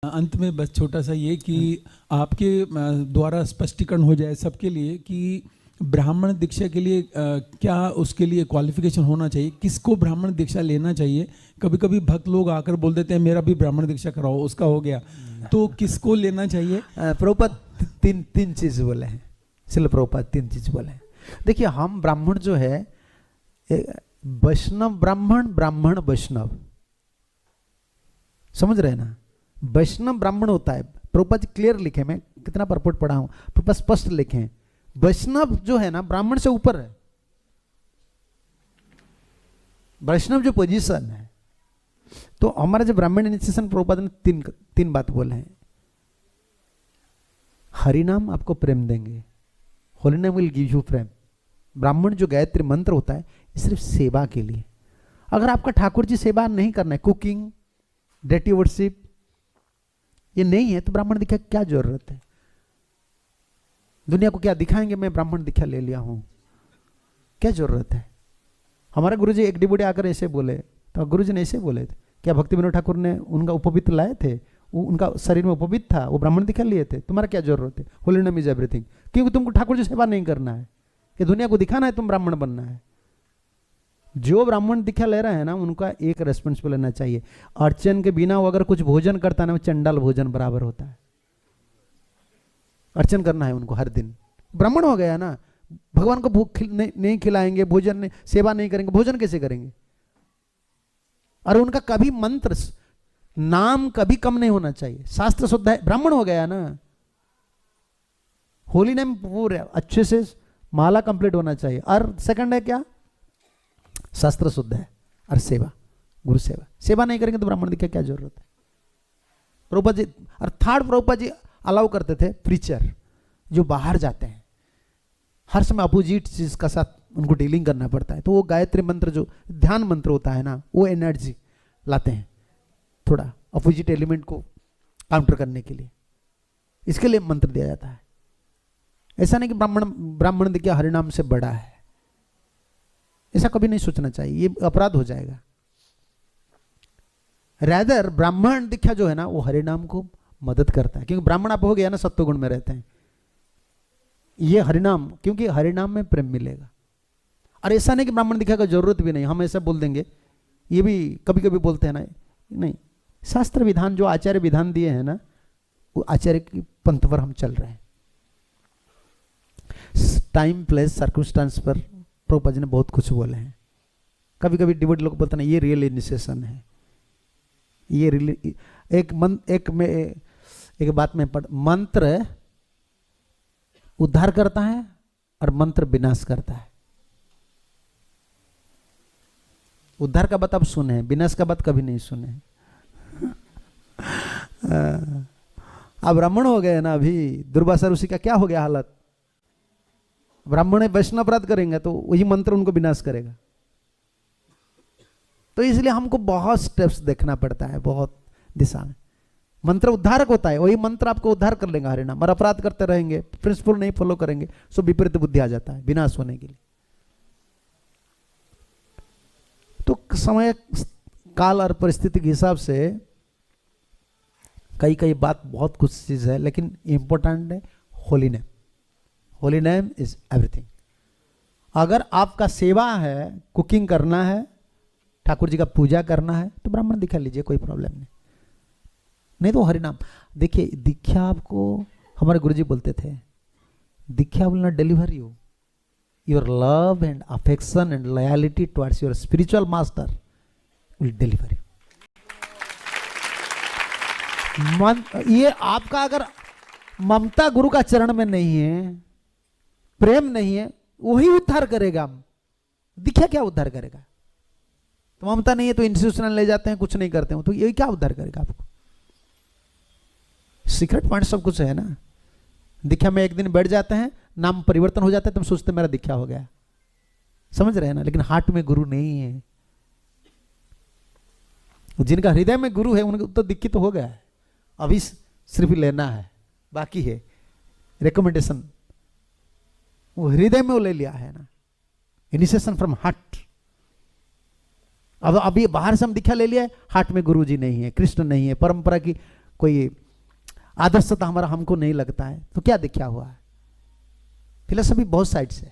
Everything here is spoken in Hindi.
अंत में बस छोटा सा ये कि आपके द्वारा स्पष्टीकरण हो जाए सबके लिए कि ब्राह्मण दीक्षा के लिए क्या उसके लिए क्वालिफिकेशन होना चाहिए, किसको ब्राह्मण दीक्षा लेना चाहिए। कभी कभी भक्त लोग आकर बोल देते हैं मेरा भी ब्राह्मण दीक्षा कराओ, उसका हो गया, तो किसको लेना चाहिए। प्रभुपाद तीन चीज बोले हैं, शिल प्रभुपाद 3 चीज बोले हैं। देखिए हम ब्राह्मण जो है वैष्णव ब्राह्मण, ब्राह्मण वैष्णव, समझ रहे हैं ना। वैष्णव ब्राह्मण होता है, प्रभुपाद जी क्लियर लिखे, मैं कितना परपोर्ट पढ़ा हूं, प्रभुपाद स्पष्ट लिखे हैं। वैष्णव जो है ना ब्राह्मण से ऊपर है। वैष्णव जो पोजीशन है, तो हमारा जो ब्राह्मण इनिशिएशन प्रभुपाद ने तीन बात बोले हैं। हरिनाम आपको प्रेम देंगे, holy name will give you prem. ब्राह्मण जो गायत्री मंत्र होता है ये सिर्फ सेवा के लिए। अगर आपका ठाकुर जी सेवा नहीं करना है, कुकिंग, डेटी वर्शिप ये नहीं है, तो ब्राह्मण दीक्षा क्या जरूरत है। दुनिया को क्या दिखाएंगे, मैं ब्राह्मण दीक्षा ले लिया हूं, क्या जरूरत है। हमारे गुरुजी एक डिबोटी आकर ऐसे बोले, तो गुरुजी ने ऐसे बोले थे, क्या भक्ति विनोद ठाकुर ने उनका उपवित्र लाए थे, वो उनका शरीर में उपवित्र था, वो ब्राह्मण दीक्षा लिए थे, तुम्हारा क्या जरूरत है। होली नेम इज एवरीथिंग, क्योंकि तुमको ठाकुर जी सेवा नहीं करना है, कि दुनिया को दिखाना है तुम ब्राह्मण बनना है। जो ब्राह्मण दीक्षा ले रहे हैं ना, उनका एक रेस्पॉन्सिबल लेना चाहिए। अर्चन के बिना वो अगर कुछ भोजन करता है ना, वो चंडाल भोजन बराबर होता है। अर्चन करना है उनको हर दिन, ब्राह्मण हो गया ना। भगवान को भूख नहीं खिलाएंगे, भोजन नहीं, सेवा नहीं करेंगे, भोजन कैसे करेंगे। और उनका कभी मंत्र नाम कभी कम नहीं होना चाहिए, शास्त्र शुद्ध है, ब्राह्मण हो गया ना। होली नेम पूरे अच्छे से माला कंप्लीट होना चाहिए। और सेकंड है क्या, शास्त्र शुद्ध है, और सेवा, गुरु सेवा। सेवा नहीं करेंगे तो ब्राह्मण दीक्षा क्या जरूरत है। प्रभुपाद जी, और थर्ड प्रभुपाद जी अलाउ करते थे प्रीचर जो बाहर जाते हैं, हर समय अपोजिट चीज का साथ उनको डीलिंग करना पड़ता है, तो वो गायत्री मंत्र जो ध्यान मंत्र होता है ना, वो एनर्जी लाते हैं थोड़ा अपोजिट एलिमेंट को काउंटर करने के लिए, इसके लिए मंत्र दिया जाता है। ऐसा नहीं कि ब्राह्मण दीक्षा हरिनाम से बड़ा है, ऐसा कभी नहीं सोचना चाहिए, ये अपराध हो जाएगा। रैदर ब्राह्मण दीक्षा जो है ना, वो हरिनाम को मदद करता है, क्योंकि ब्राह्मण आप हो गया ना, सत्वगुण में रहते हैं। ये हरिनाम, क्योंकि हरिनाम में प्रेम मिलेगा। और ऐसा नहीं कि ब्राह्मण दीक्षा का जरूरत भी नहीं, हम ऐसा बोल देंगे, ये भी कभी कभी बोलते हैं ना, नहीं, शास्त्र विधान जो आचार्य विधान दिए हैं ना, वो आचार्य की पंथ पर हम चल रहे हैं। टाइम प्लेस सर्कमस्टांस पर प्रभुपाद जी ने बहुत कुछ बोले हैं। कभी कभी डिवोटी लोग बोलते हैं ये रियल इनिशिएशन है, ये रियल एक बात में पढ़, मंत्र उद्धार करता है और मंत्र विनाश करता है। उद्धार का बात आप सुने हैं, विनाश का बात कभी नहीं सुने हैं। आप ब्राह्मण हो गए ना, अभी दुर्वासा ऋषि का क्या हो गया हालत। ब्राह्मण वैष्णव अपराध करेंगे तो वही मंत्र उनको विनाश करेगा। तो इसलिए हमको बहुत स्टेप्स देखना पड़ता है, बहुत दिशा में। मंत्र उद्धारक होता है, वही मंत्र आपको उद्धार कर लेगा हरिनाम। और अपराध करते रहेंगे, प्रिंसिपल नहीं फॉलो करेंगे, सो विपरीत बुद्धि आ जाता है विनाश होने के लिए। तो समय काल और परिस्थिति के हिसाब से कई बात बहुत कुछ चीज है, लेकिन इंपॉर्टेंट है holy name. Holy name is everything. अगर आपका सेवा है, कुकिंग करना है, ठाकुर जी का पूजा करना है, तो ब्राह्मण दीक्षा लीजिए, कोई प्रॉब्लम नहीं। नहीं तो हरिनाम। देखिए दीक्षा आपको, हमारे गुरुजी बोलते थे, diksha will not deliver you, your love and affection and loyalty towards your spiritual master will deliver you. ये आपका अगर ममता गुरु का चरण में नहीं है, प्रेम नहीं है, वही उद्धार करेगा। दीक्षा क्या उद्धार करेगा। तो ममता नहीं है तो इंस्टीट्यूशनल ले जाते हैं, कुछ नहीं करते हो, तो ये क्या उद्धार करेगा आपको। सीक्रेट पॉइंट सब कुछ है ना। दीक्षा में एक दिन बैठ जाते हैं, नाम परिवर्तन हो जाता है, तुम सोचते मेरा दीक्षा हो गया, समझ रहे हैं ना। लेकिन हार्ट में गुरु नहीं है। जिनका हृदय में गुरु है उनको तो दीक्षित तो हो गया है, अभी सिर्फ लेना है, बाकी है रिकमेंडेशन। वो हृदय में वो ले लिया है ना, इनिशिएशन फ्रॉम हार्ट। अब अभी बाहर से हम दीक्षा ले लिया है, हार्ट में गुरुजी नहीं है, कृष्ण नहीं है, परंपरा की कोई आदर्शता हमारा हमको नहीं लगता है, तो क्या हुआ है? फिलोसफी बहुत साइड से,